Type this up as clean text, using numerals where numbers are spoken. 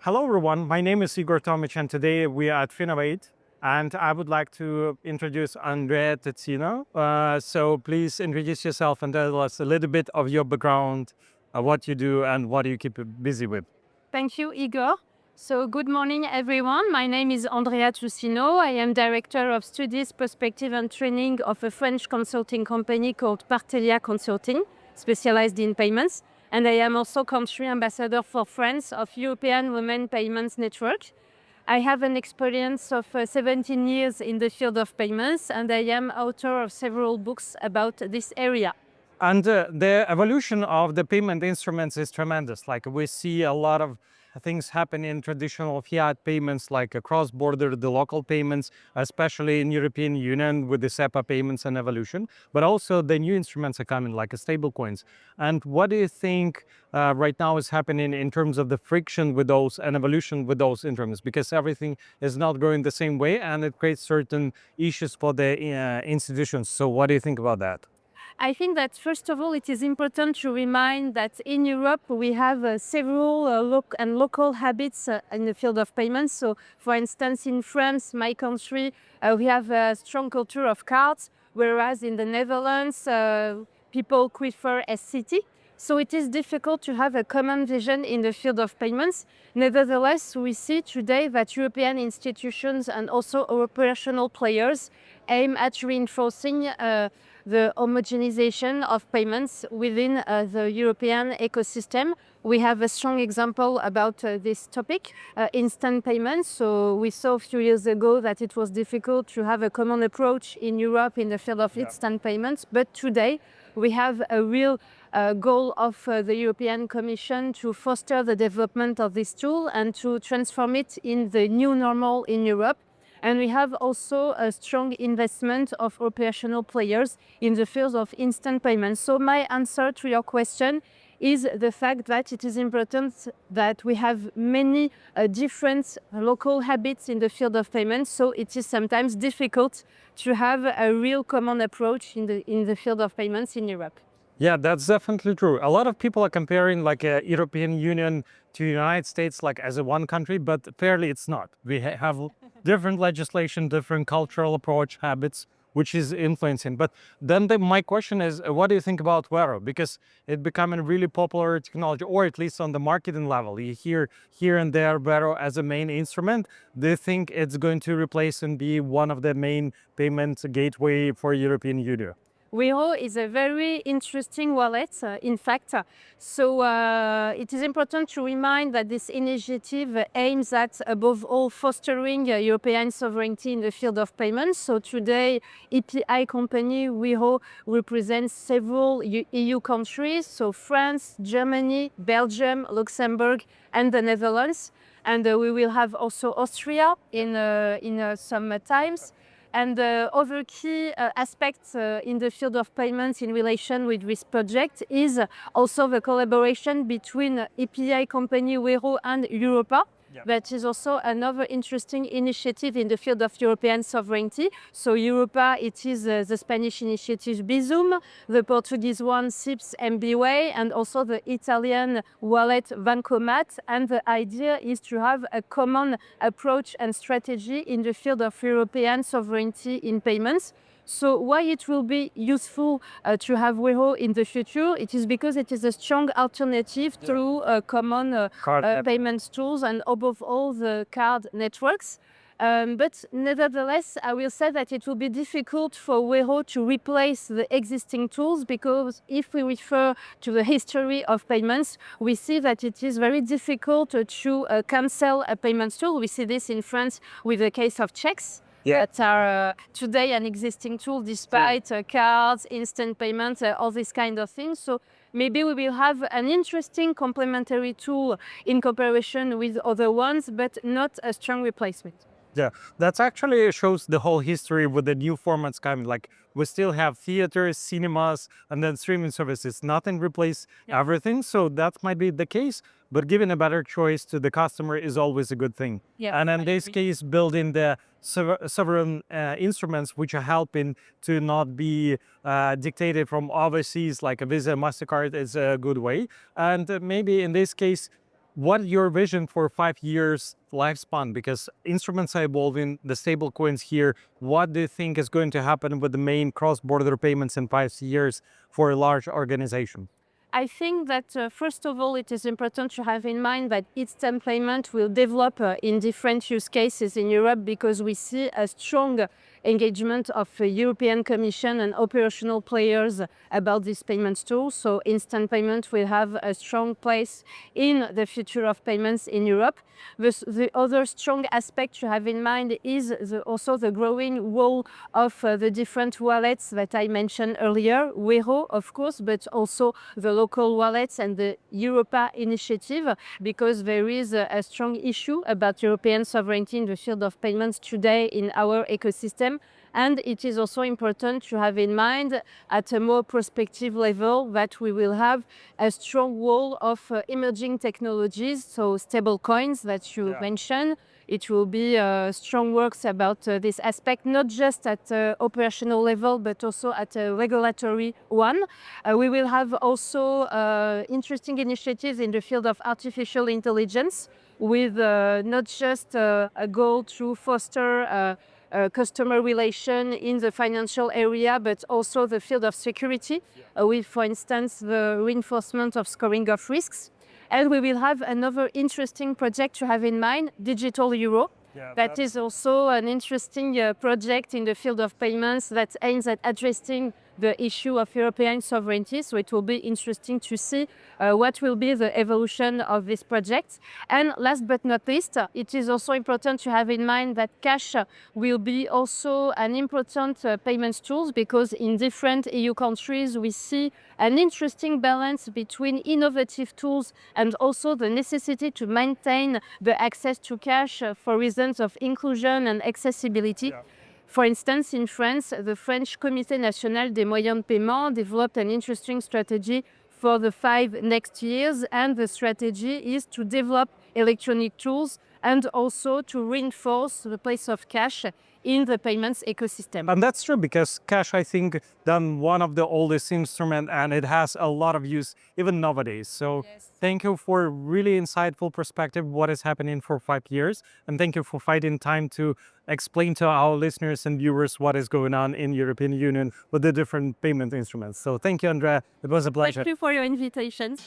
Hello everyone, my name is Igor Tomych and today we are at Finovate and I would like to introduce Andrea Toucinho. So please introduce yourself and tell us a little bit of your background, what you do and what you keep busy with. Thank you, Igor. So good morning, everyone. My name is Andrea Toucinho. I am Director of Studies, Prospective and Training of a French consulting company called Partelya Consulting, specialized in payments. And I am also Country Ambassador for France of European Women Payments Network. I have an experience of 17 years in the field of payments, and I am author of several books about this area. And the evolution of the payment instruments is tremendous. Like we see a lot of things happen in traditional fiat payments, like cross-border, the local payments, especially in European Union with the SEPA payments and evolution. But also the new instruments are coming, like stable coins. And what do you think right now is happening in terms of the friction with those and evolution with those instruments? Because everything is not going the same way, and it creates certain issues for the institutions. So what do you think about that? I think that first of all, it is important to remind that in Europe, we have several local habits in the field of payments. So for instance, in France, my country, we have a strong culture of cards, whereas in the Netherlands, people prefer SCT. So it is difficult to have a common vision in the field of payments. Nevertheless, we see today that European institutions and also operational players aim at reinforcing the homogenization of payments within the European ecosystem. We have a strong example about this topic, instant payments. So we saw a few years ago that it was difficult to have a common approach in Europe in the field of instant payments. But today we have a real goal of the European Commission to foster the development of this tool and to transform it in the new normal in Europe. And we have also a strong investment of operational players in the field of instant payments. So my answer to your question is the fact that it is important that we have many different local habits in the field of payments. So it is sometimes difficult to have a real common approach in the field of payments in Europe. Yeah, that's definitely true. A lot of people are comparing like a European Union to United States like as a one country, but fairly it's not. We have different legislation, different cultural approach, habits, which is influencing. But then my question is, what do you think about Vero? Because it's becoming really popular technology, or at least on the marketing level. You hear here and there Vero as a main instrument. Do you think it's going to replace and be one of the main payment gateway for European Union? Wero is a very interesting wallet, in fact. So it is important to remind that this initiative aims at, above all, fostering European sovereignty in the field of payments. So today, EPI company Wero represents several EU countries, so France, Germany, Belgium, Luxembourg, and the Netherlands. And we will have also Austria in some times. And other key aspects in the field of payments in relation with this project is also the collaboration between EPI company Wero and Europa. Yeah. That is also another interesting initiative in the field of European sovereignty. So Europa, it is the Spanish initiative Bizum, the Portuguese one SIPS MBWay, and also the Italian wallet Bancomat. And the idea is to have a common approach and strategy in the field of European sovereignty in payments. So why it will be useful to have Wero in the future? It is because it is a strong alternative through common payment tools and above all the card networks. But nevertheless, I will say that it will be difficult for Wero to replace the existing tools, because if we refer to the history of payments, we see that it is very difficult to cancel a payment tool. We see this in France with the case of checks. Yeah. That are today an existing tool despite cards, instant payments, all these kind of things. So maybe we will have an interesting complementary tool in comparison with other ones, but not a strong replacement. Yeah, that actually shows the whole history with the new formats coming. Like we still have theaters, cinemas, and then streaming services. Nothing replace everything. So that might be the case, but giving a better choice to the customer is always a good thing. Yeah, and in this case, building the sovereign instruments which are helping to not be dictated from overseas, like a Visa, MasterCard, is a good way. And maybe in this case, What your vision for 5 years lifespan? Because instruments are evolving, the stable coins here. What do you think is going to happen with the main cross-border payments in 5 years for a large organization? I think that first of all, it is important to have in mind that instant payment will develop in different use cases in Europe because we see a strong engagement of European Commission and operational players about this payment tool. So instant payment will have a strong place in the future of payments in Europe. The other strong aspect to have in mind is also the growing role of the different wallets that I mentioned earlier, Wero, of course, but also the local wallets and the Europa initiative, because there is a strong issue about European sovereignty in the field of payments today in our ecosystem. And it is also important to have in mind at a more prospective level that we will have a strong role of emerging technologies, so stable coins that you mentioned. It will be strong works about this aspect, not just at operational level, but also at a regulatory one. We will have also interesting initiatives in the field of artificial intelligence with not just a goal to foster customer relation in the financial area, but also the field of security, with, for instance, the reinforcement of scoring of risks. And we will have another interesting project to have in mind, Digital Euro. That is also an interesting project in the field of payments that aims at addressing the issue of European sovereignty. So it will be interesting to see what will be the evolution of this project. And last but not least, it is also important to have in mind that cash will be also an important payment tool, because in different EU countries we see an interesting balance between innovative tools and also the necessity to maintain the access to cash for reasons of inclusion and accessibility. For instance, in France, the French Comité National des Moyens de Paiement developed an interesting strategy for the 5 next years, and the strategy is to develop electronic tools and also to reinforce the place of cash in the payments ecosystem. And that's true, because cash, I think, done one of the oldest instrument, and it has a lot of use even nowadays. So thank you for really insightful perspective what is happening for 5 years, and thank you for finding time to explain to our listeners and viewers what is going on in European Union with the different payment instruments. So thank you, Andrea. It was a pleasure. Thank you for your invitation.